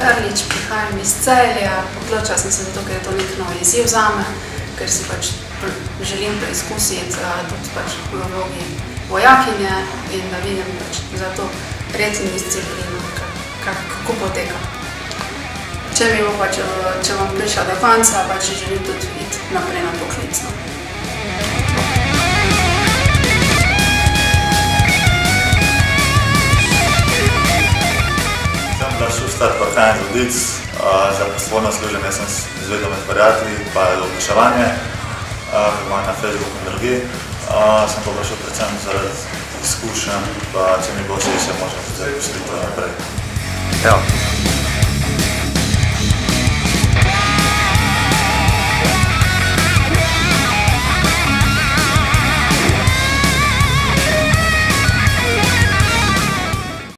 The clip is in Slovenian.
Karlič, prihajam iz Celja. Odločila sem se zato, ker je to nek nov izziv zame, ker si pač želim preizkusiti tudi pač v vlogi vojakinje in da vidim pač za to redno disciplino, kako poteka. Če mi bo pač, če bom prišla do konca, pač želim tudi iti naprej na poklicno. Šustar parkajn zaudic, za poslovno služenje sem izvedel med prijatelji, pa je oglaševanje, imam na Facebooku in drugi. Sem pa prišel predvsem zaradi izkušenj, pa če mi bo všeč, možno zdaj pustiti naprej.